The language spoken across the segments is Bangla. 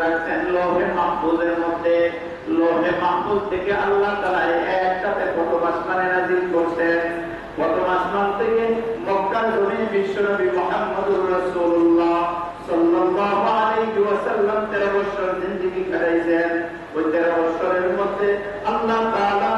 রাখছেন লোহে মাহফুজের মধ্যে। লোহে মাহফুজ থেকে আল্লাহ তাআলা একসাথে প্রথম আসমানে নাযিল করছেন। প্রথম আসমান থেকে মক্কার জমিনে বিশ্বনবী মুহাম্মদুর রাসূলুল্লাহ সাল্লাল্লাহু আলাইহি ওয়াসাল্লাম 13 বছর জিন্দেগি কাটাইছেন। ওই 13 বছরের মধ্যে আল্লাহ তাআলা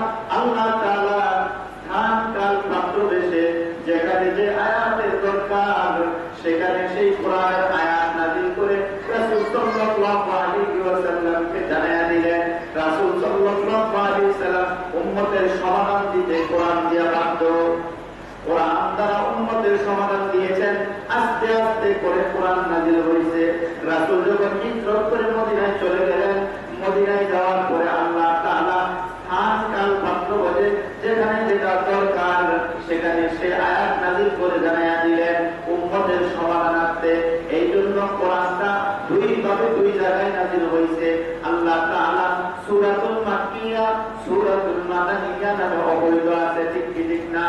স্থান কাল পাত্র দেশে যেখানে যে আয়াতের দরকার সেখানে সেই কোরআনের আয়াত নাযিল করে রাসূল সাল্লাল্লাহু আলাইহি ওয়াসাল্লামকে জানায়া দিলেন। রাসূল সাল্লাল্লাহু আলাইহি ওয়াসাল্লাম উম্মতের সমাধান দিতে কোরআন দিয়ে বাধ্য। কোরআন দ্বারা উম্মতের সমাধান দিয়েছেন। আস্তে আস্তে করে কোরআন নাযিল হয়েছে। রাসূল যখন হিজরত করে মদিনায় চলে গেলেন, মদিনায় যাওয়ার পরে আল্লাহ তাআলা স্থান কাল পাত্র বলে যেখানে যেটা দরকার সেখানে সে আয়াত নাযিল করে জানায়া দিলেন উম্মতের সমাধানার্থে। এই জন্য কোরআনটা দুই জায়গায় নাযিল হয়েছে। আল্লাহ তাআলা সূরাতুল মাক্কিয়া, সূরাতুল মাদানিয়া নামে অবহিত আছে, ঠিক কি ঠিক না?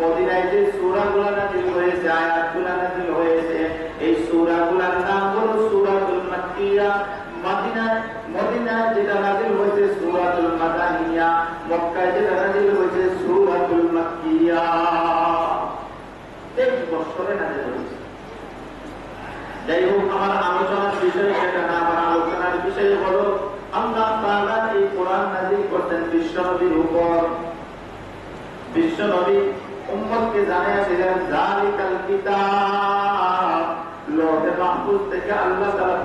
মদিনায় যে সূরাগুলো নাযিল হয়েছে, আয়াতগুলো নাযিল হয়েছে, এই সূরাগুলোর নাম হলো সূরাতুল মাক্কিয়া। মদিনায় যেটা নাযিল হয়েছে সূরাতুল মাদানিয়া, মক্কায় যেটা নাযিল হয়েছে সূরাতুল মাক্কিয়া। 23 বছরে নাযিল হয়েছে। যাই হোক, আমার আলোচনার বিষয় সেটা না, আমার আলোচনার বিষয় হলো আল্লাহ তাআলা এই কোরআন নাযিল করতেন বিশ্বনবীর উপর। বিশ্বনবী উম্মতকে জানায়া দিলেন যালিকাল কিতাব। লোহে মাহফুজ থেকে আল্লাহ তাআলা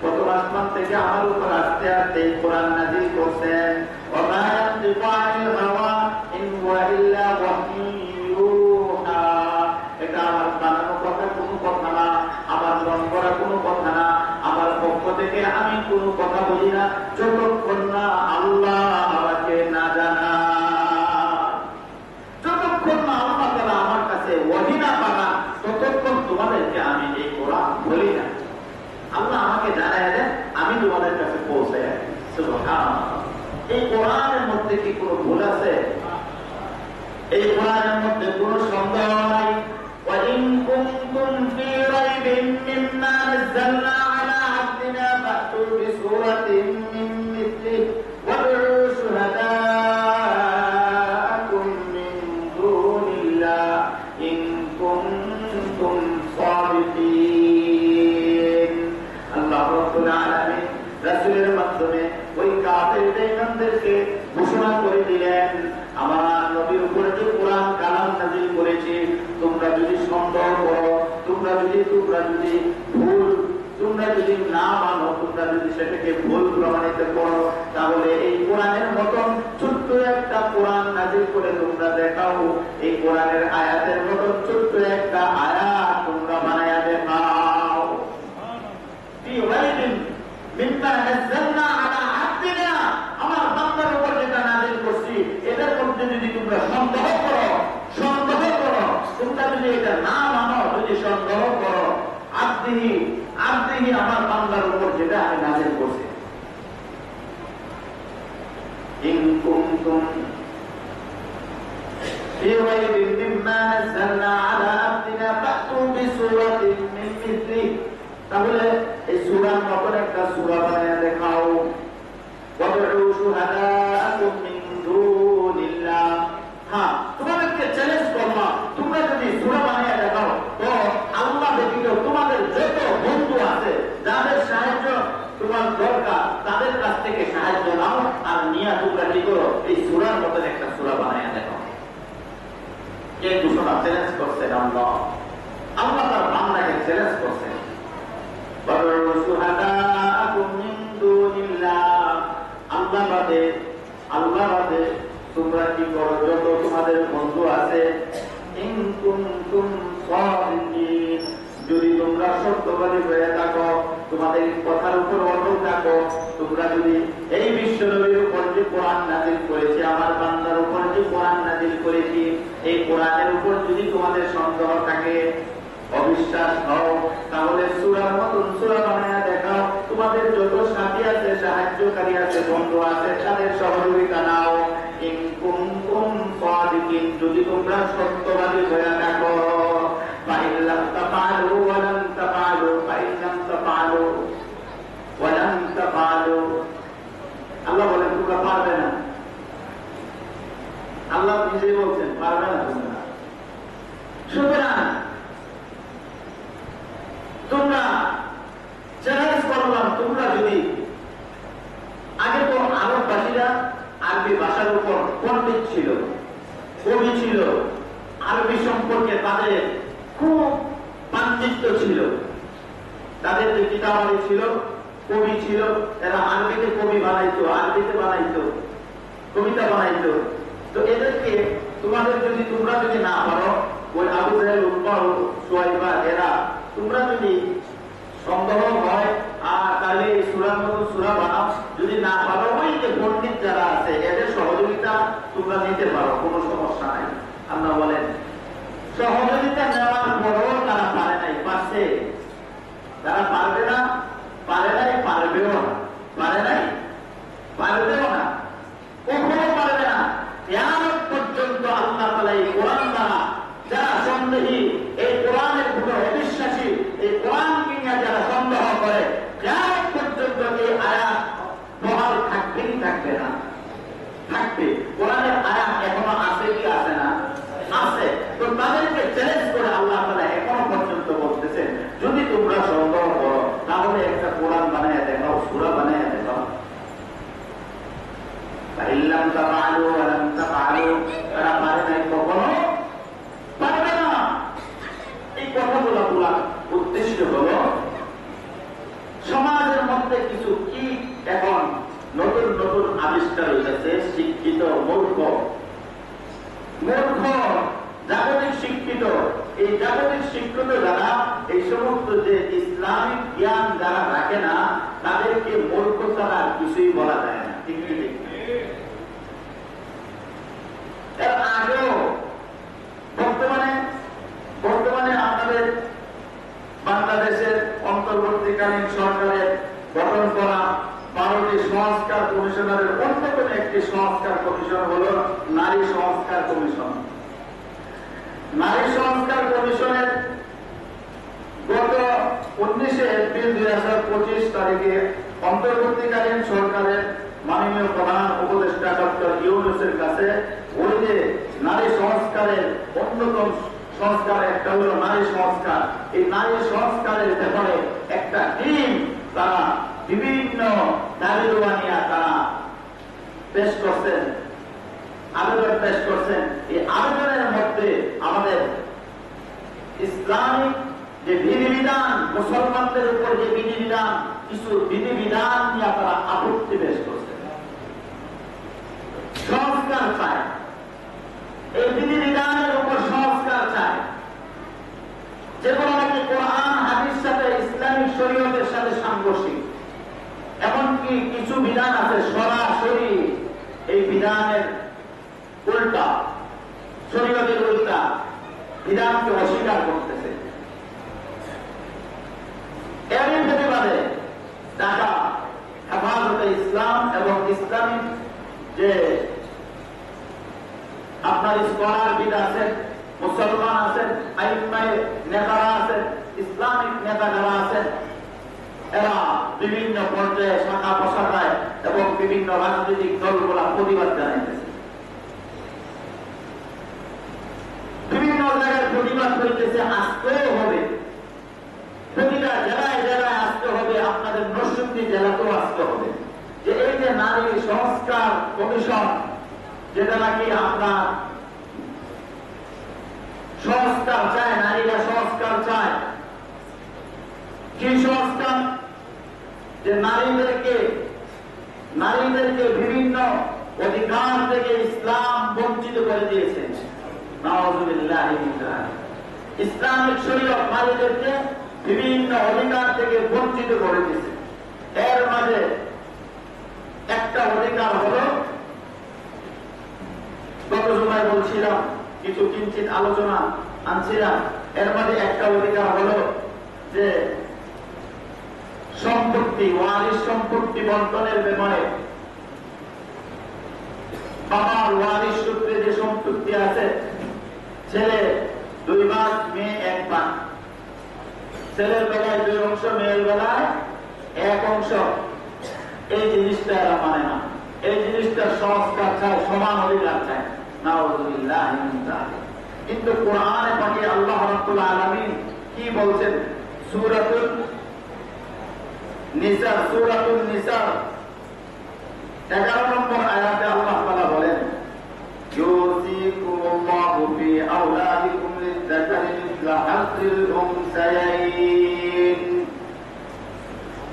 প্রথম আসমান থেকে আমার উপর আস্তে আস্তে কোরআন নাযিল করছেন। ওয়া মা ইয়ানতিকু আনিল হাওয়া ইন হুয়া ইল্লা ওয়াহয়ুন ইউহা। এটা আমার বানানো কথা, কোনো কথা না, আমার মন করা কোনো কথা না, আমার পক্ষ থেকে আমি কোনো কথা বলি না যতক্ষণ না আল্লাহ আমাকে না জানান। যতক্ষণ না আল্লাহ তাআলা আমার কাছে ওহী না পাঠান ততক্ষণ তোমাদেরকে আমি এই কোরআন বলি না। আল্লাহ আমাকে জানায় দেন, আমি তোমাদের কাছে পৌঁছাই। সুবহানাল্লাহ। এই কোরআনের মধ্যে কি কোনো ভুল আছে? এই কোরআনের মধ্যে কোনো সন্দেহ নাই। ওয়া ইন কুনতুম ফি রাইবিন মিম্মা নাযালনা আলা আবদিনা ফাতু বিসূরাতিন মিন মিসলিহি ওয়াদউ শুহাদাআকুম মিন দুনিল্লাহ ইন কুনতুম সাদিকিন। আল্লাহ রাব্বুল আলামিন রাসূলের মাধ্যমে ওই কাফের বেঈমানদেরকে ঘোষণা করে দিলেন, আমার নবীর উপরে যে কোরআন কালাম নাযিল করেছি, তোমরা যদি সন্দেহ করো, তোমরা যদি না মানো, তোমরা যদি সেটাকে ভুল প্রমাণিত করো, তাহলে এই কোরআনের মতন ছোট্ট একটা কোরআন নাযিল করে তোমরা দেখাও। এই কোরআনের আয়াতের মতন ছোট্ট একটা আয়াত তোমরা বানায়া দেখাও। মিম্মা নাযালনা আলা আবদিনা, আমার বান্দার উপর যেটা নাযিল করছি এটার মধ্যে যদি তোমরা সন্দেহ করো, তোমরা যদি এটা না মানো, যদি সন্দেহ করো, আবদিহি আমার বান্দার উপর যেটা আমি নাযিল করছি। ইন কুনতুম ফি রাইবিন মিম্মা নাযালনা আলা আবদিনা ফাতু বিসূরাতিন মিন মিসলিহি, তাহলে এই সূরার মতো একটা সূরা বানায়া দেখাও। ওয়াদউ শুহাদাআকুম মিন দুনিল্লাহ। হ্যাঁ, তোমাদেরকে চ্যালেঞ্জ করলাম, তোমরা যদি সূরা বানায়া দেখাও তো আল্লাহ ব্যতীত তোমাদের যত বন্ধু আছে, যাদের সাহায্য তোমার দরকার, তাদের কাছ থেকে সাহায্য নাও আর নিয়ে তোমরা কি করো, এই সূরার মতো একটা সূরা বানায়া দেখাও। কে ঘোষণা চ্যালেঞ্জ করছেন? আল্লাহ তার বান্দাকে চ্যালেঞ্জ করছেন। আল্লাহ বাদে তোমরা কি করো, যত তোমাদের বন্ধু আছে, যদি তোমরা সত্যবাদী হয়ে থাকো, তোমাদের কথার উপর অটল থাকো, তোমরা যদি এই বিশ্বনবীর উপর যে কোরআন নাযিল করেছি, আমার বান্দার উপর যে কোরআন নাযিল করেছি, এই কোরআনের উপর যদি তোমাদের সন্দেহ থাকে, অবিশ্বাস হও, তাহলে সূরার মতন সূরা বানায়া দেখাও। তোমাদের যত সাথী আছে, সাহায্যকারী আছে, বন্ধু আছে, তাদের সহযোগিতা নাও। ইন কুনতুম সাদিকিন, যদি তোমরা সত্যবাদী হয়ে থাকো। ফাইন লাম তাফআলু ওয়া লাম তাফআলু ফাইন লাম তাফআলু ওয়া আল্লাহ বলেন তোমরা পারবে না। আল্লাহ নিজেই বলছেন পারবে না তোমরা। সুতরাং তোমরা চ্যালেঞ্জ করলাম, তোমরা যদি আগে তো আরববাসীরা আরবি ভাষার উপর পণ্ডিত ছিল, কবি ছিল, আরবি সম্পর্কে তাদের খুব পাণ্ডিত্য ছিল, তাদের যে কিতাবাদি ছিল, কবি ছিল, এরা আরবিতে কবি বানাইতো, আরবিতে বানাইতো, কবিতা বানাইতো। তো এদেরকে তোমাদের যদি তোমরা যদি না পারো, ওই আবু জাহেল, উতবা, শুয়াইবা এরা তোমরা যদি সন্দেহ হয় আর তাহলে সূরার মতো সূরা বানাও, যদি না পারো ওই যে পণ্ডিত যারা আছে এদের সহযোগিতা তোমরা নিতে পারো, কোনো সমস্যা নাই। আল্লাহ বলেন সহযোগিতা নেওয়ার পরও তারা পারে নাই, পারছে। তারা পারবে না, পারে নাই, পারবেও না, পারে নাই, পারবেও না, কখনো পারবে না। কিয়ামত পর্যন্ত আল্লাহ তাআলা এই কোরআন দ্বারা যারা সন্দেহী, এই কোরআনের উপর অবিশ্বাসী, এই কোরআনকে নিয়ে যারা সন্দেহ করে, কিয়ামত পর্যন্ত এই আয়াত বহাল থাকবে কি থাকবে না? থাকবে। কোরআনের আয়াত এখনো আছে কি আছে না? আছে। তো তাদেরকে চ্যালেঞ্জ করে আল্লাহ তাআলা এখনো পর্যন্ত বলতেছেন যদি তোমরা সন্দেহ করো তাহলে একটা কোরআন বানায় দেখাও, সূরা বানায় দেখাও। ইল্লাম তাফআলু ওয়া লাম তাফআলু, তারা পারে নাই, কখনো পারবে না। এই কথাগুলো বলার উদ্দেশ্য হলো সমাজের মধ্যে কিছু কি এখন নতুন নতুন আবিষ্কার হয়েছে। শিক্ষিত মূর্খ, মূর্খ জাগতিক শিক্ষিত, এই জাগতিক শিক্ষিত যারা এই সমস্ত যে ইসলামিক জ্ঞান যারা রাখে না তাদেরকে মূর্খ ছাড়া কিছুই বলা যায় না। ঠিক ঠিক। এর আগেও বর্তমানে আপনাদের বাংলাদেশের অন্তর্বর্তীকালীন সরকারের গঠন করা 12টি সংস্কার কমিশনারের অন্যতম একটি সংস্কার কমিশন হলো নারী সংস্কার কমিশন। নারী সংস্কার কমিশনের গত 19 এপ্রিল 2025 তারিখে অন্তর্বর্তীকালীন সরকারের মাননীয় প্রধান উপদেষ্টা ডক্টর ইউনূসের কাছে ওই যে নারী সংস্কারের অন্যতম সংস্কার একটা হলো নারী সংস্কার, এই নারী সংস্কারের ব্যাপারে একটা টিম তারা বিভিন্ন দাবি দাওয়া নিয়ে তারা পেশ করছেন, আবেদন পেশ করছেন। এই আবেদনের মধ্যে আমাদের ইসলামিক যে বিধিবিধান, মুসলমানদের উপর যে বিধিবিধান, কিছু বিধিবিধান নিয়ে তারা আপত্তি পেশ করছেন, সংস্কার চায়। এই বিধিবিধানের উপর সংস্কার চায়, যেগুলো নাকি কোরআন হাদিস সাথে ইসলামিক শরীয়তের সাথে সাংঘর্ষিক। এমনকি কিছু বিধান আছে সরাসরি এই বিধানের উল্টা, শরীয়তের উল্টা বিধানকে অস্বীকার করতেছে। এরই প্রতিবাদে ঢাকা হেফাজতে ইসলাম এবং ইসলামিক যে আপনার স্কলারবিদ আছেন, মুসলমান আছেন, আইম্মায়ে নেতারা আছেন, ইসলামিক নেতা যারা আছেন, এরা বিভিন্ন পর্যায়ে শাখা প্রশাখায় এবং বিভিন্ন রাজনৈতিক দলগুলা প্রতিবাদ জানাইতেছে। বিভিন্ন জায়গায় প্রতিবাদ হইতেছে, আসতেও হবে, প্রতিটা জেলায় জেলায় আসতে হবে, আপনাদের নরসিংদী জেলাতেও আসতে হবে। যে এই যে নারী সংস্কার কমিশন, যেটা নাকি আপনার সংস্কার চায়, নারীরা সংস্কার চায়। কি সংস্কার? যে নারীদেরকে বিভিন্ন অধিকার থেকে ইসলাম বঞ্চিত করে দিয়েছে। নাউযুবিল্লাহি মিন যালিক। ইসলামিক শরীয়ত নারীদেরকে বিভিন্ন অধিকার থেকে বঞ্চিত করে দিয়েছে। এর মাঝে একটা অধিকার হলো, গত জুমায় বলছিলাম, কিছু কিঞ্চিত আলোচনা আনছিলাম, এর মাঝে একটা অধিকার হলো যে সম্পত্তি, ওয়ারিশ সম্পত্তি বন্টনের ব্যাপারে বাবার ওয়ারিশ সূত্রে যে সম্পত্তি আছে, ছেলে 2 ভাগ, মেয়ে 1 ভাগ, ছেলের বেলায় 2 অংশ, মেয়ের বেলায় 1 অংশ। এই জিনিসটা এরা মানে না, এই জিনিসটা সংস্কার চায়, সমান অধিকার চায়। নাউযুবিল্লাহ মিন যালিক। কিন্তু কোরআনে পাকে আল্লাহ রাব্বুল আলামিন কি বলছেন? সূরাতুন নিসা 11 নম্বর আয়াতে আল্লাহ তাআলা বলেন, ইউসিকুমুল্লাহু ফি আওলাদিকুম লিয-যাকারি মিসলা হাযযিল উনসায়াইন।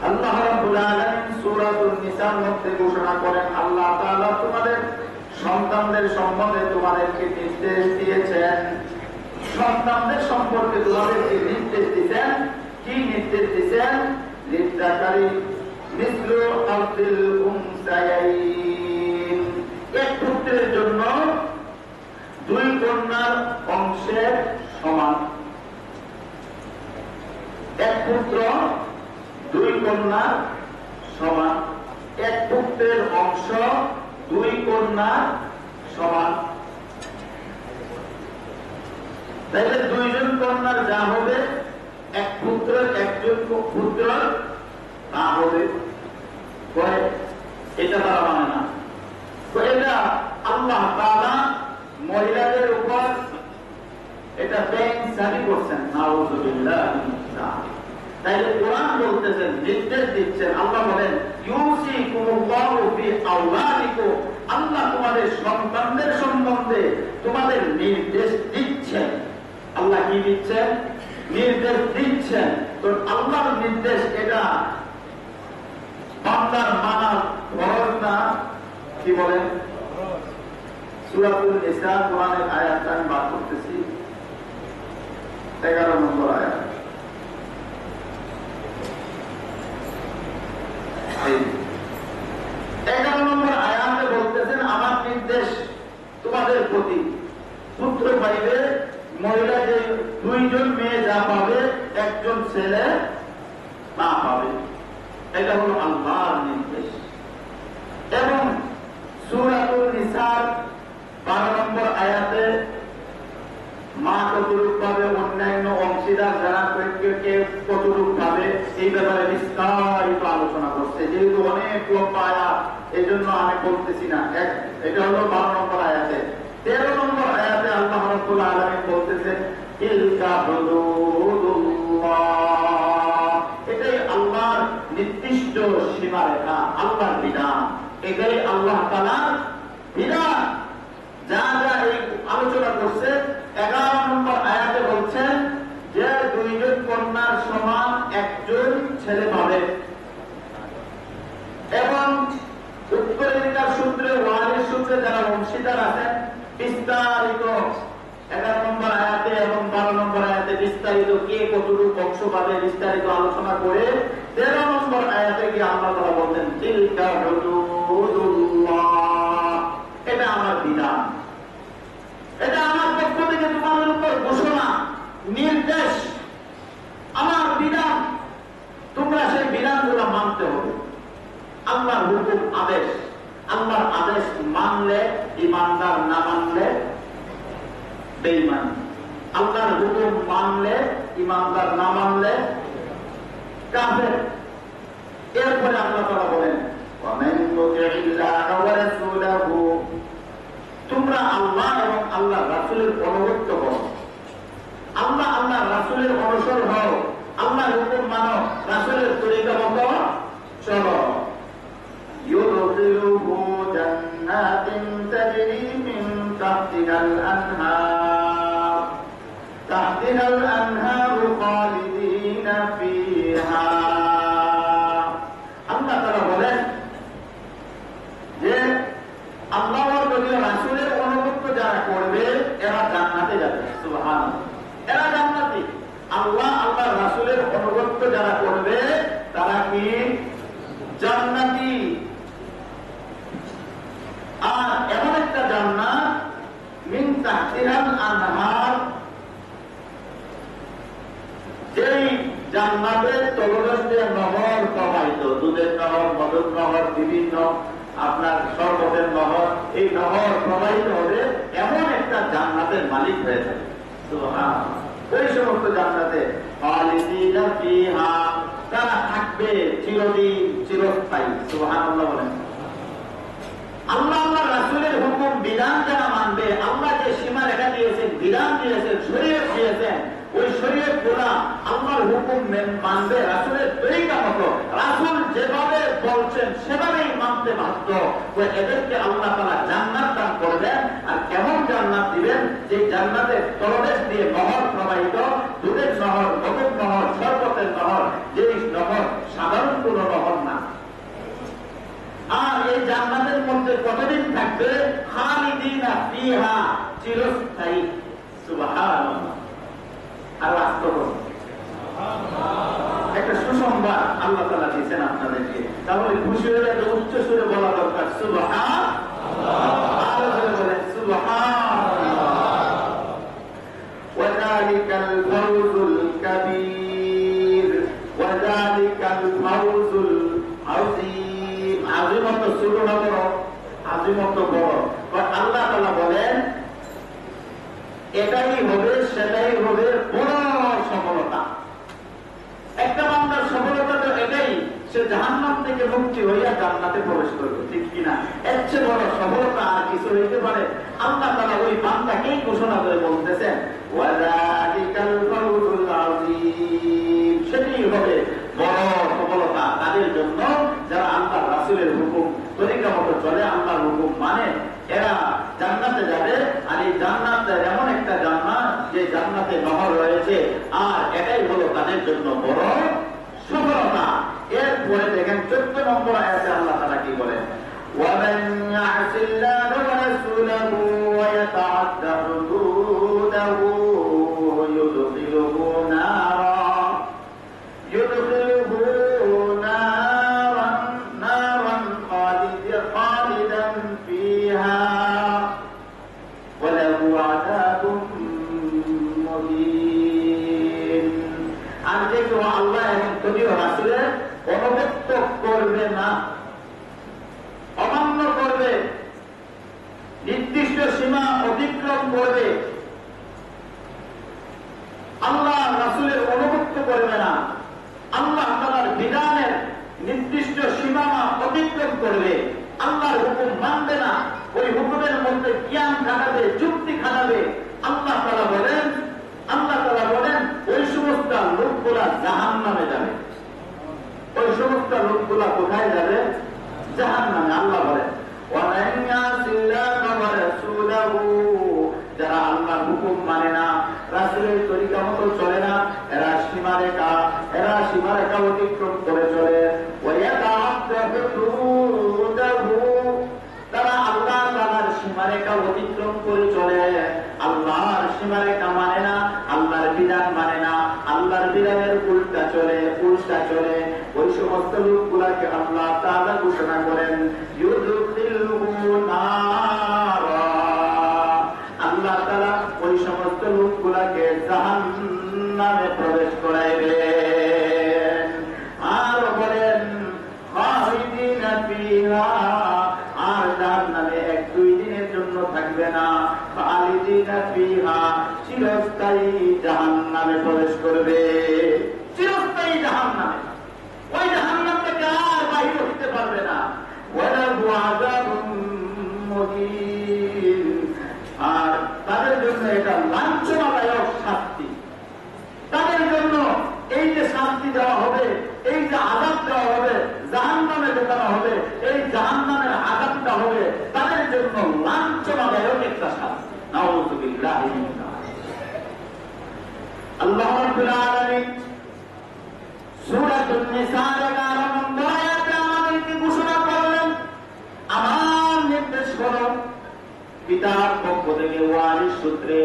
আল্লাহ রাব্বুল আলামিন সূরাতুন নিসার মধ্যে ঘোষণা করেন, আল্লাহ তাআলা তোমাদের সন্তানদের সম্বন্ধে তোমাদেরকে নির্দেশ দিয়েছেন, সন্তানদের সম্পর্কে তোমাদেরকে নির্দেশ দিয়েছেন। কি নির্দেশ দিয়েছেন? লিয-যাকারি মিসলু হাযযিল উনসায়াইন, এক পুত্রের জন্য 2 কন্যার অংশের সমান। এক পুত্র 2 কন্যার সমান, এক পুত্রের অংশ 2 কন্যার সমান। তাইলে 2 জন কন্যার যা হবে, এক পুত্রের 1 জন পুত্র তা হবে। এটা তারা মানে না। তো এটা আল্লাহ তাআলা মহিলাদের উপর এটা বেইনসাফি করছেন। নাউযুবিল্লাহ। তাইলে কোরআন বলতেছেন, নির্দেশ দিচ্ছেন, আল্লাহ বলেন ইউসিকুমুল্লাহু ফি আওলাদিকুম, আল্লাহ তোমাদের সন্তানদের সম্বন্ধে তোমাদের নির্দেশ দিচ্ছেন। আল্লাহ কি দিচ্ছেন? নির্দেশ দিচ্ছেন। তো আল্লাহর নির্দেশ এটা বান্দার মানার ফরজ না? কি বলেন? সূরাতুল নিসা কোরআনের আয়াতটা আমি বার করতেছি, 11 নম্বর আয়াত। 11 নম্বর আয়াতে বলতেছেন, আমার নির্দেশ তোমাদের প্রতি, পুত্র পাইবে মহিলা যে 2 জন মেয়ে যা পাবে, 1 জন ছেলে না পাবে। এটা হলো আল্লাহর নির্দেশ। এবং সূরাতুল নিসার 12 নম্বর আয়াতে মা কতটুক পাবে, অন্যান্য অংশীদার যারা কে কতটুক পাবে, এই ব্যাপারে বিস্তারিত আলোচনা করছে। যেহেতু অনেক লম্বা আয়াত, এই জন্য আমি বলতেছি না। এটা হলো 12 নম্বর আয়াতে। 13 নম্বর আয়াতে আল্লাহ রাব্বুল আলামিন বলতেছেন, তিলকা হুদুদুল্লাহ, এটাই আল্লাহর নির্দিষ্ট সীমারেখা, আল্লাহর বিধান। এটাই আল্লাহ তাআলার বিধান। যা যা এই আলোচনা করছে 11 নম্বর আয়াতে বলছেন যে 2 জন কন্যার সমান 1 জন ছেলে পাবে। এবং উত্তরাধিকার সূত্রে, ওয়ারিস সূত্রে যারা অংশীদার আছেন, বিস্তারিত 11 নম্বর আয়াতে এবং 12 নম্বর আয়াতে বিস্তারিত কে কতটুকু অংশ পাবে বিস্তারিত আলোচনা করে 13 নম্বর আয়াতে গিয়ে আল্লাহ তাআলা বলতেন, তিলকা হুদুদুল্লাহ, এটা আমার বিধান, এটা আমার পক্ষ থেকে তোমাদের উপর ঘোষণা, নির্দেশ, আমার বিধান। তোমরা সেই বিধানগুলো মানতে হবে। আল্লাহর হুকুম, আদেশ, আল্লাহর আদেশ মানলে ঈমানদার, না মানলে বেঈমান। আল্লাহর হুকুম মানলে ঈমানদার, না মানলে কাফের। এরপরে আল্লাহ তাআলা বলেন, ওয়ামান ইউতি'িল্লাহ ওয়া রাসূলাহু, তোমরা আল্লাহ এবং আল্লাহর রাসূলের অনুগত হও, আল্লাহ আল্লাহর রাসূলের অনুসরণ হও, আল্লাহর হুকুম মানো, রাসূলের তরিকা মতো চলো। ইউদখিলুহু জান্নাতিন তাজরি মিন তাহতিহাল আনহার খালিদিনা ফিহা। আল্লাহ তাআলা বলেন যে আল্লাহ ওয়া রাসূলের অনুগত যারা করবে এরা জান্নাতে যাবে। সুবহানাল্লাহ, এরা জান্নাতি। আল্লাহ আল্লাহর রাসূলের অনুগত যারা করবে তারা কি জান্নাতি। আর এমন একটা জান্নাত মিন তাহতিহাল আনহার, যেই জান্নাতের তলদেশে নহর প্রবাহিত, দুধের নহর, মধুর নহর, বিভিন্ন আপনার শরবতের নহর, এই নহর প্রবাহিত হবে, এমন একটা জান্নাতের মালিক হয়ে যাবে। সুবহানাল্লাহ। ওই সমস্ত জান্নাতে খালিদিনা ফিহা, তারা থাকবে চিরদিন, চিরস্থায়ী। সুবহানাল্লাহ বলেন। আল্লাহ আল্লাহ রাসূলের হুকুম বিধান যারা মানবে, আল্লাহ যে সীমা রেখা দিয়েছেন, বিধান দিয়েছেন, শরীয়ত দিয়েছেন, ওই শরীয়ত গুলা আল্লাহর হুকুম মানবে রাসূলের তরিকা মতো। রাসূল যেভাবে বলছেন সেভাবেই মানতে বাধ্য। এদেরকে আল্লাহ তাআলা জান্নাত দান করবেন। আর কেমন জান্নাত দিবেন? যে জান্নাতের তলদেশ দিয়ে নহর প্রবাহিত, দুধের নহর, মধুর নহর, শরবতের নহর, যে নহর সাধারণ কোন নহর না। আর এই জান্নাতের মধ্যে কতদিন থাকবে? খালিদিনা ফিহা, চিরস্থায়ী। সুবহানাল্লাহ। আর বাস্তব একটা সুসংবাদ আল্লাহ তাআলা দিয়েছেন আপনাদেরকে। তাহলে খুশি হলে একটা উচ্চ সুরে বলা দরকার, সুবহানাল্লাহ। আরো জোরে বলেন, সুবহানাল্লাহ। ওয়া যালিকাল ফাওজুল কাবীর, ওয়া যালিকাল ফাওজুল আযীম। আযীমত ছোট না বড়? আযীমত বড়। আল্লাহ তাআলা বলেন এটাই হবে, সেটাই হবে বড় সফলতা। একটা বান্দার সফলতা তো এটাই, সে জাহান্নাম থেকে মুক্তি হইয়া জান্নাতে প্রবেশ করবে, ঠিক কিনা? এর চেয়ে বড় সফলতা আর কিছু হইতে পারে? আল্লাহ তাআলা ওই বান্দাকেই ঘোষণা করে বলতেছেন, ওয়াযালিকাল ফাওজুল আযীম। সেটাই হবে বড় সফলতা তাদের জন্য যারা আল্লাহর রাসূলের হুকুম তরিকা মতো চলে, আল্লাহর হুকুম মানে। এরা জান্নাতে যাবে। আর এই জান্নাত এমন একটা জান্নাত যে জান্নাতে নহর রয়েছে, আর এটাই হলো তাদের জন্য বড় সফলতা। এরপরে দেখেন 14 নম্বর আয়াতে আল্লাহ তাআলা কি বলেন, وَمَنْ يَعْصِ اللَّهَ وَرَسُولَهُ وَيَتَعَدَّ حُدُودَهُ يُدْخِلْهُ نَارًا خَالِدًا فِيهَا وَلَهُ عَذَابٌ مُهِينٌ। আর যে কেউ আল্লাহ এবং তদীয় রাসূলের অনুগত্য করবে না, অমান্য করবে, নির্দিষ্ট সীমা অতিক্রম করবে, আল্লাহ রাসূলের অনুগত্য করবে না, আল্লাহ তাআলার বিধানের নির্দিষ্ট সীমা অতিক্রম করবে, আল্লাহর হুকুম মানবে না, ওই হুকুমের মধ্যে জ্ঞান খাটাবে, যুক্তি খাটাবে, আল্লাহ তাআলা বলেন ওই সমস্ত লোকগুলা জাহান্নামে যাবে। ওই সমস্ত লোকগুলা কোথায় যাবে? জাহান্নামে। আল্লাহ বলেন, ওয়ামান ইয়াসিল্লাহা ওয়া রাসূলাহু, যারা আল্লাহর হুকুম মানে না, রাসূলের তরিকা মতো চলে না, এরা সীমারেখা অতিক্রম করে চলে। ওয়া ইয়াতাআদ্দা হুদুদাহু, তারা আল্লাহ তাআলার সীমারেখা অতিক্রম করে চলে। আল্লাহর সীমারেখা মানে না, আল্লাহর বিধান মানে না, আল্লাহর বিধানের উল্টা চলে। ওই সমস্ত লোকগুলাকে আল্লাহ তাআলা ঘোষণা করেন, ইউদখিলুহু নারা, আল্লাহ তাআলা ওই সমস্ত লোকগুলাকে জাহান্নামে প্রবেশ করাইবেন। আর বলেন খালিদিনা ফিহা, আর জাহান্নামে 1-2 দিনের জন্য থাকবে না, খালিদিনা ফিহা, চিরস্থায়ী জাহান্নামে প্রবেশ করবে। চিরস্থায়ী জাহান্নামে, ওই জাহান্নাম থেকে আর বাহির হতে পারবে না। ওয়ালাহু আযাবুম মুহিন, আর তাদের জন্য এটা লাঞ্ছনাদায়ক শাস্তি। তাদের জন্য এই যে শাস্তি দেওয়া হবে, এই যে আযাব দেওয়া হবে, জাহান্নামে ঢোকানো হবে, এই জাহান্নামের আযাবটা হবে তাদের জন্য লাঞ্ছনাদায়ক একটা শাস্তি। নাউযুবিল্লাহি মিন যালিক। আল্লাহ রাব্বুল আলামিন সূরাতুন নিসার 11 নম্বর আয়াতে আমাদেরকে ঘোষণা করলেন, আমার নির্দেশ হলো পিতার পক্ষ থেকে ওয়ারিস সূত্রে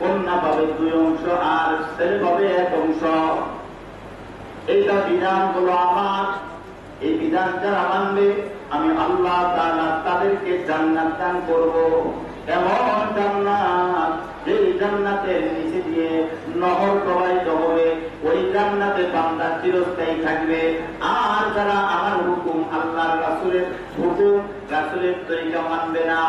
কন্যা পাবে 2 অংশ আর ছেলে পাবে 1 অংশ। এইটা বিধান হলো আমার। এই বিধান যারা মানবে আমি আল্লাহ তাআলা তাদেরকে জান্নাত দান করব। এমন জান্নাত, যে জান্নাতের নিচে দিয়ে নহর প্রবাহিত হবে, ওই জান্নাতে বান্দা চিরস্থায়ী থাকবে। আর যারা আমার হুকুম আল্লাহর রাসূলের হুকুম, রাসূলের তরিকা মানবে না,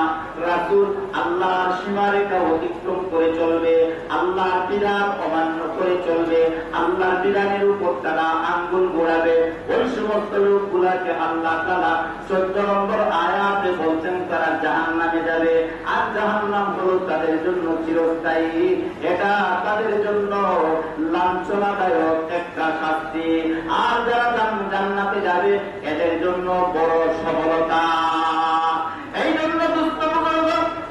রাসূল আল্লাহর সীমারেখা অতিক্রম করে চলবে, আল্লাহর বিধান অমান্য করে চলবে, আল্লাহর বিধানের উপর তারা আঙ্গুল ঘোরাবে, ওই সমস্ত লোকগুলাকে আল্লাহ তাআলা 14 নম্বর আয়াতে বলছেন তারা জাহান্নামে যাবে। আর জাহান্নাম হলো তাদের জন্য চিরস্থায়ী, এটা তাদের জন্য লাঞ্ছনাদায়ক একটা শাস্তি। আর যারা জান্নাতে যাবে এদের জন্য বড় সফলতা। এই জন্য দুস্থ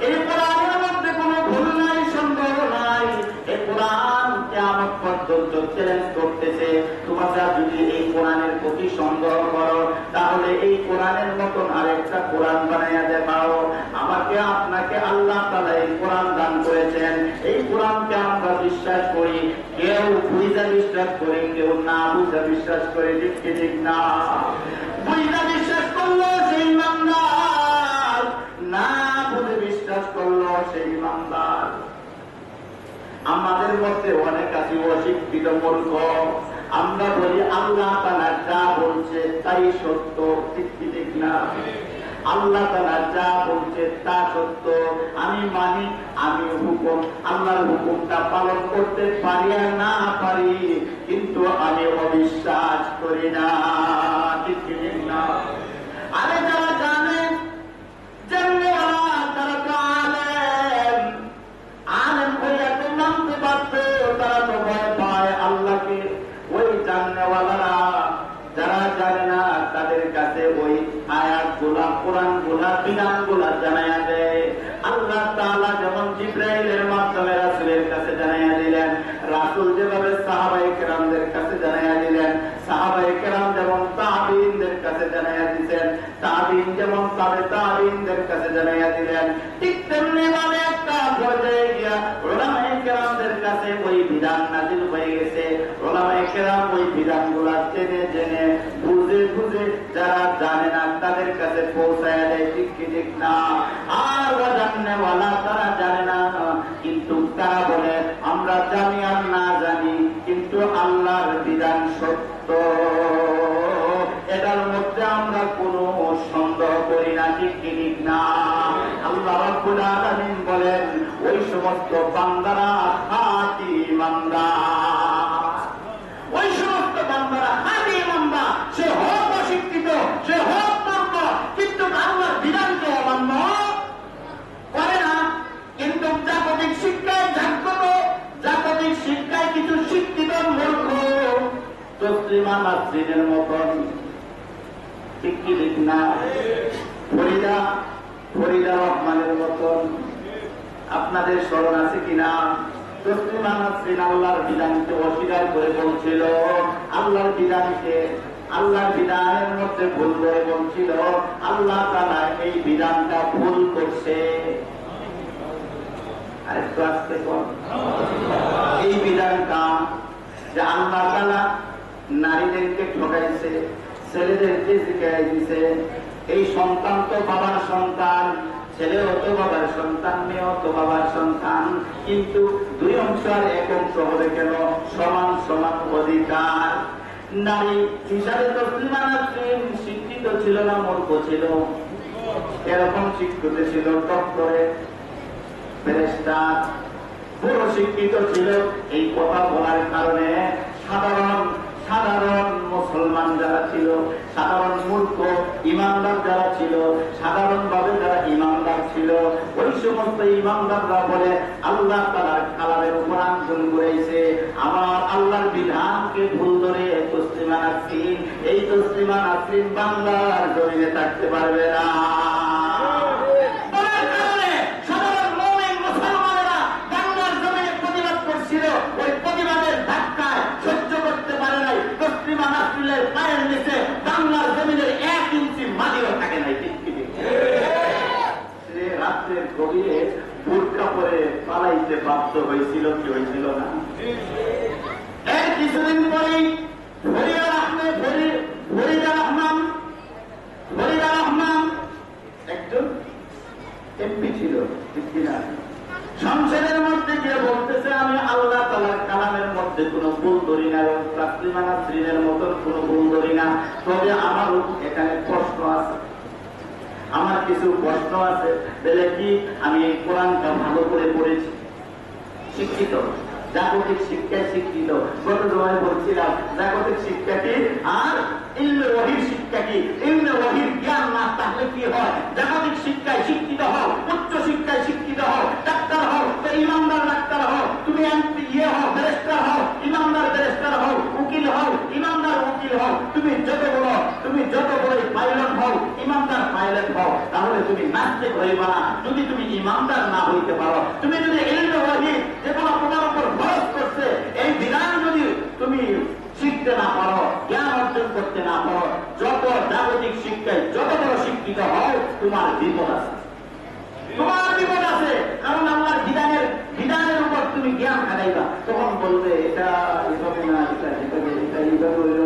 এই কোরআনের মধ্যে কোনো ভুল নাই, সন্দেহ নাই। এই কোরআন কিয়ামত পর্যন্ত চ্যালেঞ্জ করতেছে, তোমরা যদি এই কোরআনের প্রতি সন্দেহ করো তাহলে এই কোরআনের মতন আরেকটা কোরআন বানাইয়া দেখাও। আমাকে আপনাকে আল্লাহ তাআলা এই কোরআন দান করেছেন, এই কোরআনকে আমরা বিশ্বাস করি, কেউ বুঝা বিশ্বাস করি, কেউ না বুঝা বিশ্বাস করে, ঠিক কি ঠিক না? বুঝা বিশ্বাস করলো সেই ইমানদার, না বুঝে বিশ্বাস করলো সেই ইমানদার। আমাদের মধ্যে অনেক আছে অশিক্ষিত মূর্খ, আমরা বলি আল্লাহ তাআলা যা বলছে তাই সত্য, ঠিক কি ঠিক না? আল্লাহ তাআলা যা বলছে তা সত্য, আমি মানি, আমি হুকুম আল্লাহর হুকুমটা পালন করতে পারি আর না পারি, কিন্তু আমি অবিশ্বাস করি না, ঠিক কি ঠিক না? আরে যারা জানে জাননেওয়ালা তারা তো আলেম, আলেম হইয়া তো মানতে পারতো, তারা তো ভয় পায় আল্লাহকে। ওই জাননেওয়ালারা যারা জানে না তাদের কাছে ওই আয়াতগুলা, কোরআনগুলা, বিধানগুলা জানাইয়া দেয়। আল্লাহ তাআলা যেমন জিবরাইলের মাধ্যমে রাসূলের কাছে জানাইয়া দিলেন, রাসূল যেভাবে সাহাবায়ে কেরামদের কাছে জানাইয়া দিলেন, সাহাবায়ে কেরাম যেমন তাবিঈনদের কাছে জানাইয়া দিলেন, তাবিঈন যেমন তাবিঈনদের কাছে জানাইয়া দিলেন, ঠিক তেমনি ভাবে একটা পর্যায়ে গিয়া উলামায়ে কেরামদের কাছে ওই বিধান নাযিল হয়ে গেছে। উলামায়ে কেরাম ওই বিধানগুলা জেনে জেনে বুঝে বুঝে যারা জানে না তাদের কাছে পৌঁছায় দেয়, ঠিক কি ঠিক না? আর জাননেওয়ালা তারা জানে না, কিন্তু তারা বলে আমরা জানি আর না জানি, কিন্তু আল্লাহর বিধান সত্য, এটার মধ্যে আমরা কোনো সন্দেহ করি না, ঠিক কি ঠিক না? আল্লাহ রাব্বুল আলামিন বলেন ওই সমস্ত বান্দারা খাঁটি ইমানদার, ওই সমস্ত বান্দারা খাঁটি ইমানদার, সে হোক অশিক্ষিত, সে হোক মূর্খ, কিন্তু আল্লাহর বিধানকে অমান্য করে না। কিন্তু জাগতিক শিক্ষায় জাগ্রত, জাগতিক শিক্ষায় কিছু শিক্ষিত মূর্খ তসলিমা নাসরিনের মতন, ঠিক কি ঠিক না? ফরিদা রহমানের মতন, আপনাদের স্মরণ আছে কিনা? তসলিমা নাসরিন আল্লাহর বিধানকে অস্বীকার করে বলছিল, আল্লাহর বিধানের মধ্যে ভুল করে বলছিল আল্লাহ তাআলা এই বিধানটা ভুল করছে। আরেকটু আসতে কর, এই বিধানটা যে আল্লাহ তাআলা নারীদেরকে ঠকাইছে, ছেলেদেরকে শিখাই দিছে, এই সন্তান তো বাবার সন্তান, ছেলেও তো বাবার সন্তান, মেয়েও তো বাবার সন্তান, কিন্তু দুই অংশ আর এক অংশ হবে কেন? সমান সমান অধিকার। নারী হিসাবে তসলিমা নাসরিন শিক্ষিত ছিল না মূর্খ ছিল? এরকম শিক্ষিত ছিল, ডক্টরেট, ফেরেশতা, পুরো শিক্ষিত ছিল। এই কথা বলার কারণে সাধারণ মুসলমান যারা ছিল, সাধারণ মূর্খ ইমানদার যারা ছিল, সাধারণ ভাবে যারা ইমানদার ছিল, ওই সমস্ত ইমানদাররা বলে আল্লাহ তাআলার কালামের উপর আঙ্গুল ঘুরাইছে, আমার আল্লাহর বিধানকে ভুল ধরে তসলিমা নাসরিন, এই তসলিমা নাসরিন বাংলার জমিনে থাকতে পারবে না। ওই প্রতিবাদের ধাক্কায় সহ্য করতে পারে নাই, তসলিমা নাসরিনের পায়ের নিচে বাংলার জমিনের 1 ইঞ্চি মাটিও থাকে নাই, ঠিক কি? সে রাত্রের গভীরে বুরকা পরে পালাইতে বাধ্য হয়েছিল, কি হয়েছিল না? এর কিছুদিন পরেই ফরিদা রহমান একজন এমপি ছিল, ঠিক কিনা? সংসদের মধ্যে গিয়ে বলতেছে আমি আল্লাহ তাআলার কালামের মধ্যে কোনো ভুল ধরি না, তাসলিমানা শ্রীনের মতন কোনো ভুল ধরি না। তবে আমারও এখানে প্রশ্ন আছে, আমার কিছু প্রশ্ন আছে। বলে কি, আমি এই কোরআনটা ভালো করে পড়েছি, শিক্ষিত, জাগতিক শিক্ষায় শিক্ষিত। গত সময় বলছিলাম জাগতিক শিক্ষা কি আর ইলমে ওহীর শিক্ষা কি। ইলমে ওহীর জ্ঞান না থাকলে কি হয়? জাগতিক শিক্ষায় শিক্ষিত হও, উচ্চ শিক্ষায় শিক্ষিত হও, ডাক্তার হও, তো ইমানদার ডাক্তার হও, তুমি হও, ব্যারিস্টার হও, ইমানদার ব্যারিস্টার হও, উকিল হও, ইমানদার উকিল হও, তুমি যত বড় পাইলট হও, ইমানদার পাইলট হও, তাহলে তুমি নাস্তিক হইবা না যদি তুমি ইমানদার না হইতে পারো। তুমি যদি ইলমে ওহী যেগুলো তোমার উপর খরচ করছে এই বিধান যদি তুমি শিখতে না পারো, জ্ঞান অর্জন করতে না পারো, যত জাগতিক শিক্ষায় যত বড় শিক্ষিত হও, তোমার বিপদ আছে, তোমার বিপদ আছে। কারণ আল্লাহর বিধানের উপর তুমি জ্ঞান হারাইবা, তখন বলবে এটা এভাবে না, এটা এভাবে, এটা এইভাবে হইল,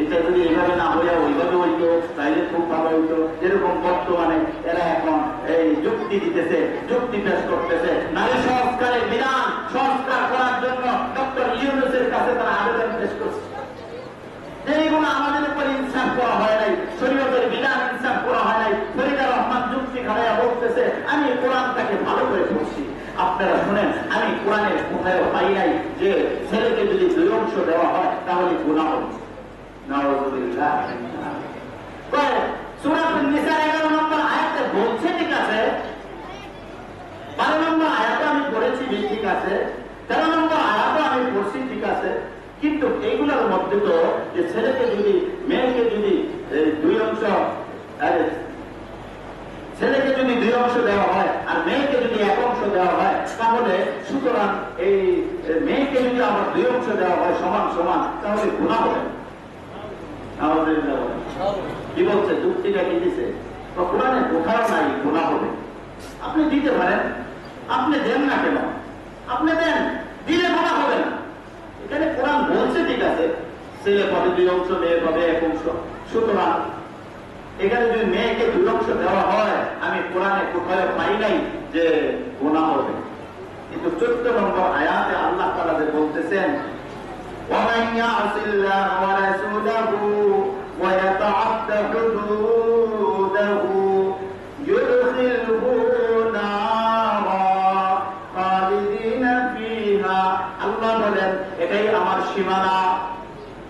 এটা যদি এইভাবে না হইয়া ওইভাবে হইতো তাইলে খুব ভালো হইতো। যেরকম বর্তমানে এরা এখন এই যুক্তি দিতেছে, যুক্তি পেশ করতেছে, নারী সংস্কারের বিধান সংস্কার করার জন্য ডক্টর ইউনূসের কাছে তারা আবেদন পেশ করছে। এইগুলো আমাদের উপর ইনসাফ করা হয় নাই, শরীয়তের বিধান ইনসাফ করা হয় নাই। ফরিদা রহমান যুক্তি খাড়াইয়া বলতেছে আমি কোরআনটাকে ভালো করে পড়ছি। আপনারা শুনেন, আমি কোরআনের কোথায় পাই নাই যে ছেলেকে যদি 2 অংশ দেওয়া হয় তাহলে গুনাহ হবে। নাউযুবিল্লাহ। সূরাতুন নিসা 11 নম্বর আয়াতে বলছে ঠিক আছে, 12 নম্বর আয়াতে আমি পড়েছি ঠিক আছে, 13 নম্বর আয়াতে আমি পড়ছি ঠিক আছে, কিন্তু এইগুলোর মধ্যে তো যে ছেলেকে যদি মেয়েকে যদি 2 অংশ, ছেলেকে যদি 2 অংশ দেওয়া হয় আর মেয়েকে যদি 1 অংশ দেওয়া হয়, তাহলে সুতরাং এই মেয়েকে যদি আবার 2 অংশ দেওয়া হয় সমান সমান, তাহলে গুনাহ হবে। কি বলছে? যুক্তিটা কি দিছে? কোরআনে কোথাও নাই গুনাহ হবে। আপনি দিতে পারেন, আপনি দেন না কেন? আপনি দেন, দিলে গুনাহ হবে না। এখানে কোরআন বলছে ঠিক আছে ছেলে পাবে 2 অংশ, মেয়ে পাবে 1 অংশ। সুতরাং এখানে যদি মেয়েকে 2 অংশ দেওয়া হয়, আমি কোরআনে কোথাও পাই নাই যে গুনাহ হবে। কিন্তু 14 নম্বর আয়াতে আল্লাহ তাআলা যে বলতেছেন ومن يعص الله ورسوله ويتعد حدوده يدخله نارا خالدين فيها। আল্লাহ বলেন এটাই আমার সীমানা,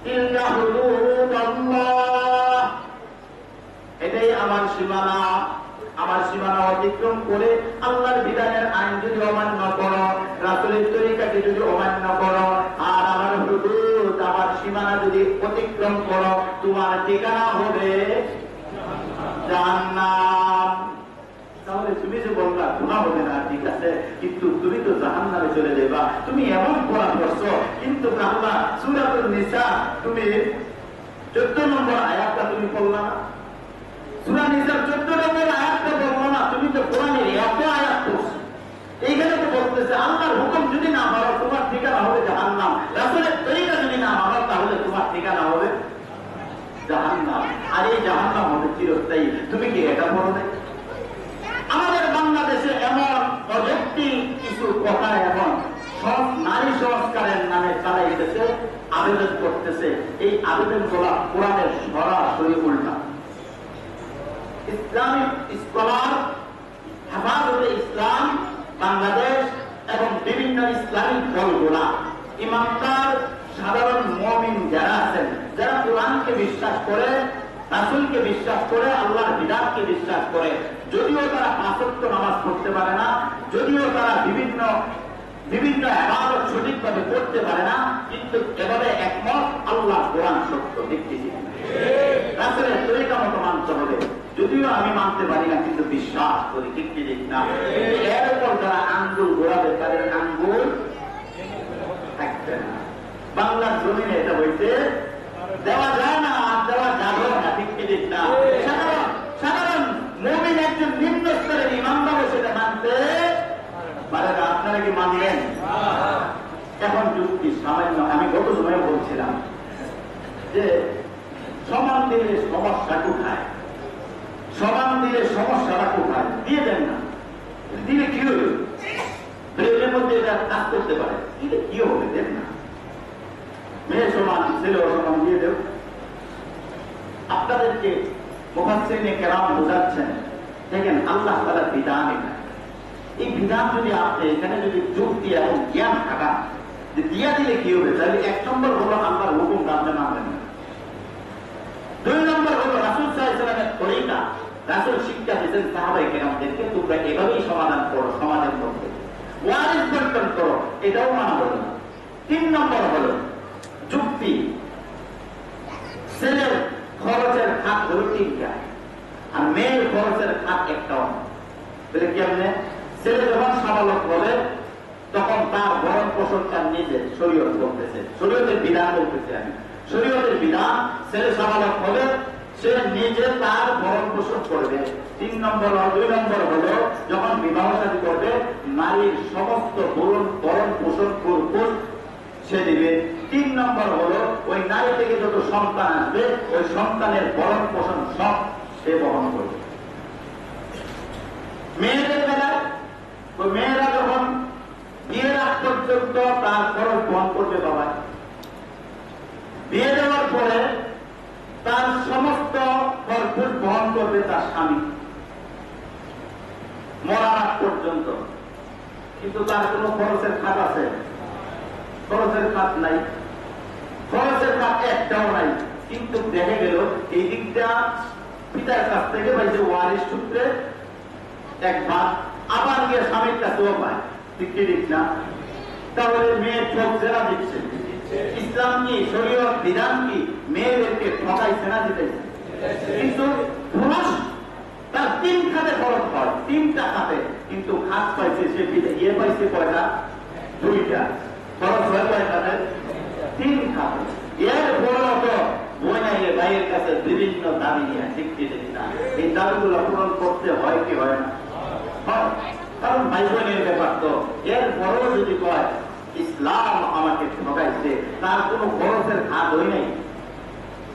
তিলকা হুদুদাল্লাহ, এটাই আমার সীমানা। আমার সীমানা অতিক্রম করে আল্লাহর বিধানের আইন যদি অমান্য করো, রাসূলের তরিকাকে যদি অমান্য করো, আর আমার হুদুদ, আমার সীমানা যদি অতিক্রম করো, তোমার ঠিকানা হবে জাহান্নাম। তাহলে তুমি যে বলবা গুনাহ হবে না, ঠিক আছে, কিন্তু তুমি তো জাহান্নামে চলে যাবা। তুমি এমন পড়া করছো, কিন্তু আল্লাহ সূরাতুন নিসা তুমি 14 নম্বর আয়াতটা তুমি পড়লা না, সূরা নিসার 14 নম্বর আয়াতটা পড়লো না, তুমি তো কোরআনের এত আয়াত পড়ছো। এইখানে তো বলতেছে আল্লাহর হুকুম যদি না মানো তোমার ঠিকানা হবে জাহান্নাম, রাসূলের তরিকা যদি না মানো তাহলে তোমার ঠিকানা হবে জাহান্নাম। আর এই জাহান্নাম হবে চিরস্থায়ী। তুমি কি এটা বলো না? আমাদের বাংলাদেশে এমন অযৌক্তিক কিছু কথা এখন নারী সংস্কারের নামে চালাইতেছে, আবেদন করতেছে। এই আবেদনগুলো কোরআনের সরাসরি উল্টা। ইসলামিক স্কলার, হেফাজতে ইসলাম বাংলাদেশ এবং বিভিন্ন ইসলামিক দলগুলা, ইমানদার সাধারণ মুমিন যারা আছেন, যারা কোরআনকে বিশ্বাস করে, রাসূলকে বিশ্বাস করে, আল্লাহর বিধানকে বিশ্বাস করে, যদিও তারা 5 ওয়াক্ত নামাজ পড়তে পারে না, যদিও তারা বিভিন্ন ইবাদত সঠিকভাবে করতে পারে না, কিন্তু এভাবে একমত আল্লাহ কোরআন সত্য, দেখতে রাসূলের তরিকা মতো মানতে হবে। যদিও আমি মানতে পারি না, কিন্তু বিশ্বাস করি, ঠিক কি ঠিক না? এর উপর যারা আঙ্গুল ঘোরাবে তাদের আঙ্গুল থাকবে না। বাংলার জমিনে এটা হইতে দেওয়া যায় না, আর দেওয়া যাবে না, ঠিক কি ঠিক না? সাধারণ মুমিন একজন নিম্ন স্তরের ইমানদারও সেটা মানতে পারে না। আপনারা কি মানলেন? এখন যুক্তি সামান্য, আমি গত সময় বলছিলাম যে সমান দিলে সমস্যা কোথায়, সমান দিলে সমস্যাটা কোথায়? দিয়ে দেন না, দিলে কি হবে? ব্রেনের মধ্যে এটা কাজ করতে পারে, দিলে কি হবে? দেন না। মেয়ে সমান ছেলেও সমান দিয়ে দেব। আপনাদেরকে মুফাসসিরিনে কেরাম বোঝাচ্ছেন, দেখেন আল্লাহ তাআলার বিধান এটা। এই বিধান যদি আপনি এখানে যদি যুক্তি এবং জ্ঞান থাকা যে দিয়া দিলে কি হবে, তাহলে 1 নম্বর হলো আল্লাহর হুকুম আপনি মানবেন না। 2 নম্বর হলো রাসূল সাল্লাল্লাহু আলাইহি ওয়াসাল্লামের তরিকা, রাসূল শিক্ষা দিয়েছেন সাহাবায়ে কেরামদেরকে, তোমরা এভাবেই সমাধান করো, সমাধান করবে ওয়ারিস বন্টন করো, এটাও মানা হলো না। 3 নম্বর হলো যুক্তি। ছেলের খরচের খাত হলো 3টা, আর মেয়ের খরচের খাত একটাও। তাহলে কেমনে? ছেলে যখন সাবালক হবে তখন তার ভরণ পোষণ তার নিজের, শরীয়ত বলতেছে, শরীয়তের বিধান বলতেছে আমি, শরীয়তের বিধান, ছেলে সাবালক হবে সে নিজে তার ভরণ পোষণ করবে। 3 নম্বর আর 2 নম্বর হলো যখন বিবাহ শাদী করবে নারীর সমস্ত ভরণ পোষণ খরচ সে দিবে। 3 নম্বর হলো ওই নারী থেকে যত সন্তান আসবে ওই সন্তানের ভরণ পোষণ সব সে বহন করবে। মেয়েদের বেলায় ওই মেয়েরা যখন বিয়ের আগ পর্যন্ত তার খরচ বহন করবে বাবা, বিয়ে দেওয়ার পরে তার সমস্ত খরচ বহন করবে তার স্বামী মরার আগ পর্যন্ত। কিন্তু তার কোনো খরচের খাত আছে? খরচের খাত নাই, খরচের খাত একটাও নাই। কিন্তু দেখে গেল এই দিকটা পিতার কাছ থেকে পাইছে ওয়ারিশ সূত্রে এক ভাগ, আবার গিয়ে স্বামীর কাছেও পায়, ঠিক না? তাহলে মেয়ে ঠক জেরা দিচ্ছে। ইসলাম কি, শরীয়ত বিধান কি মেয়েদেরকে ঠকাইছে না জিতাইছে? কিন্তু পুরুষ তার 3 খাতে খরচ হয়, 3টা খাতে, কিন্তু খাত পাইছে সে ইয়ে পাইছে কয়টা? 2টা। খরচ হয় কয় খাতে? 3 খাতে। এর বড় তো বোনাইয়ে ভাইয়ের কাছে বিভিন্ন দাবি নিয়ে, ঠিক না? এই দাবিগুলো পূরণ করতে হয় কি হয় না? হয়, কারণ ভাই বোনের ব্যাপার তো। এর বড় যদি কয় ইসলাম আমাকে ঠকাইছে, তার কোনো খরচের খাত হয় নাই।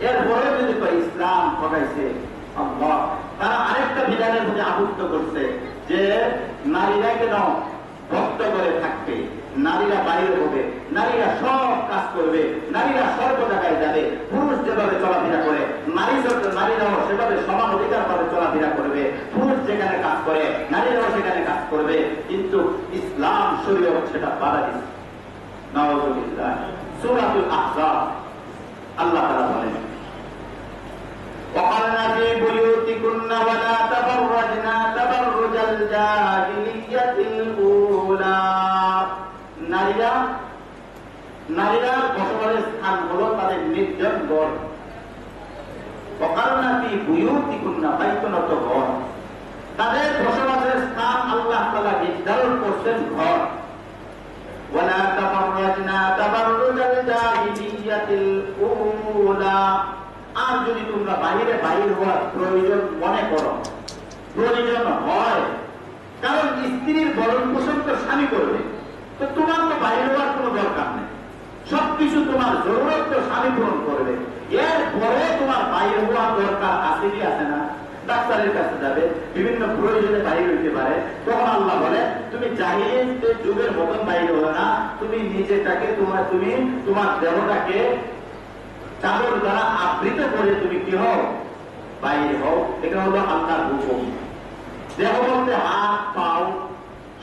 এর বড় যদি কয় ইসলাম ঠকাইছে, আল্লাহ তারা আরেকটা বিধানের মধ্যে আবদ্ধ করছে যে নারীরা কেন ভক্ত করে থাকবে, নারীরা বাইরে হবে, নারীরা সব কাজ করবে, নারীরা সর্ব জায়গায় যাবে, পুরুষ যেভাবে চলাফেরা করে নারীরাও সেভাবে সমান অধিকার ভাবে চলাফেরা করবে, পুরুষ যেখানে কাজ করে নারীরাও সেখানে কাজ করবে। কিন্তু ইসলাম শরীয়ত সেটা বাধা দিচ্ছে। নাউযুবিল্লাহ। সূরাতুল আহজাব আল্লাহ তাআলা বলেন, وقرنا في بيوتكن ولا تبرجن تبرج الجاهلية الأولى। নারীরা বসবাসের স্থান হলো তাদের নির্জন ঘর। وقرنا في بيوتكن বাইতুনত ঘর, তাদের বসবাসের স্থান আল্লাহ তাআলা নির্ধারণ করছেন ঘর। ولا تبرجن تبرج الجاهلية الأولى। আর যদি তোমরা বাইরে হওয়ার প্রয়োজন মনে করো, প্রয়োজন হয়, কারণ স্ত্রীর ভরণ পোষণ তো স্বামী করবে, তো তোমার তো বাইরে হওয়ার কোনো দরকার নেই, সবকিছু তোমার জরুরত তো স্বামী পূরণ করবে। এর পরে তোমার বাইরে হওয়ার দরকার আছে কি আছে না? ডাক্তারের কাছে যাবে, বিভিন্ন প্রয়োজনে বাইরে হইতে পারে, তখন আল্লাহ বলে তুমি জাহিলিয়াতের যুগের মতন বাইরে হলো না, তুমি নিজেটাকে তোমার দেহটাকে চাদর দ্বারা আবৃত করে তুমি কি হও? বাইরে হও। এটা হলো আল্লাহর হুকুম। দেহ বলতে হাত, পাও,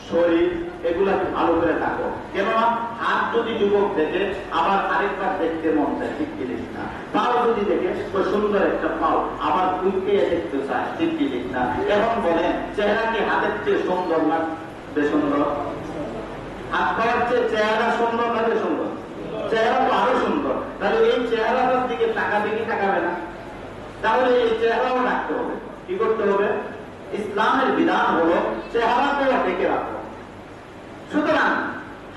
শরীর, এগুলাকে ভালো করে থাকো। কেননা হাত যদি যুবক দেখে আবার আরেকবার দেখতে মন চায়, ঠিক কি ঠিক না? পাও যদি দেখে ওই সুন্দর একটা পাও আবার উইকে দেখতে চায়, ঠিক কি ঠিক না? এখন বলেন চেহারা কি হাতের চেয়ে সুন্দর না বেসুন্দর? হাত পাওয়ার চেয়ে চেহারা সুন্দর না বেসুন্দর? চেহারা তো আরো সুন্দর। তাহলে এই চেহারাটার দিকে তাকাবে কি তাকাবে না? তাহলে এই চেহারাও রাখতে হবে। কি করতে হবে? ইসলামের বিধান হলো চেহারাকেও ঢেকে রাখো। সুতরাং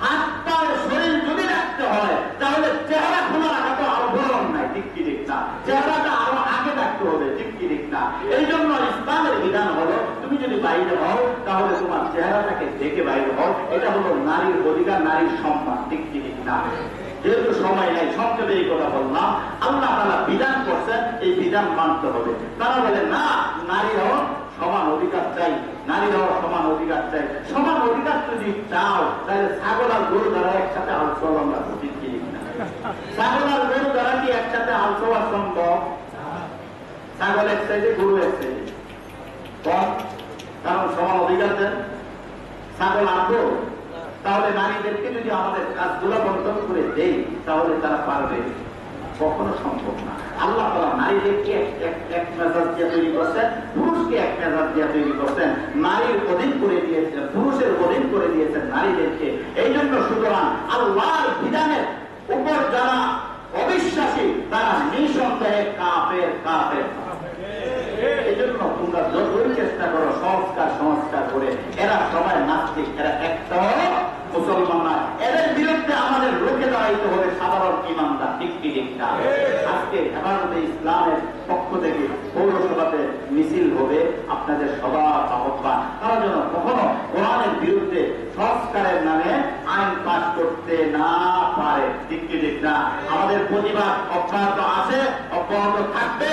হাত পা শরীর যদি রাখতে হয় তাহলে চেহারা খোলা রাখা তো আরো বড় নাই, ঠিক কি ঠিক না? চেহারাটা আরো আগে রাখতে হবে, ঠিক কি ঠিক না? এই জন্য ইসলামের বিধান হলো তুমি যদি বাইরে হও তাহলে তোমার চেহারাটাকে ঢেকে বাইরে হও। এটা হলো নারীর অধিকার, নারীর সম্মান, ঠিক কি ঠিক না? যেহেতু সময় নাই সংক্ষেপে এই কথা বললাম, আল্লাহ তাআলা বিধান করছেন, এই বিধান মানতে হবে। তারা বলে না, নারীরাও সমান অধিকার চাই, নারীরাও সমান অধিকার চাই। সমান অধিকার যদি চাও তাহলে ছাগল আর গরু দ্বারা একসাথে আলোচনা, ঠিক কি ঠিক না? ছাগল আর গরু দ্বারা কি একসাথে হাল চলা সম্ভব? ছাগল এক সাইডে, গরু এক সাইডে, কারণ সমান অধিকার দেন। ছাগল আনবো, তাহলে নারীদেরকে যদি আমাদের কাজগুলো বন্টন করে দেই তাহলে তারা পারবে? কখনো সম্ভব না। আল্লাহ তাআলা নারীদেরকে এক মেজাজ দিয়ে তৈরি করছেন, পুরুষকে এক মেজাজ দিয়ে তৈরি করছেন, নারীর অধীন করে দিয়েছেন, পুরুষের অধীন করে দিয়েছেন নারীদেরকে। এই জন্য সুতরাং আল্লাহর বিধানের উপর যারা অবিশ্বাসী তারা নিঃসন্দেহে কাফের। কাফের এই জন্য তোমরা যতই চেষ্টা করো সংস্কার করে, এরা সবাই নাস্তিক, এরা একটাও মুসলমান না। এদের বিরুদ্ধে আমাদের রুখে দাঁড়াইতে হবে সাধারণ ইমানদার। ঠিক না? আজকে হেফাজতে ইসলামের পক্ষ থেকে পৌরসভাতে মিছিল হবে, আপনাদের সবার আহ্বান, তারা যেন কখনো কোরআনের বিরুদ্ধে সংস্কারের নামে আইন পাস করতে না পারে। ঠিক না? আমাদের প্রতিবাদ অব্যাহত আছে, অব্যাহত থাকবে।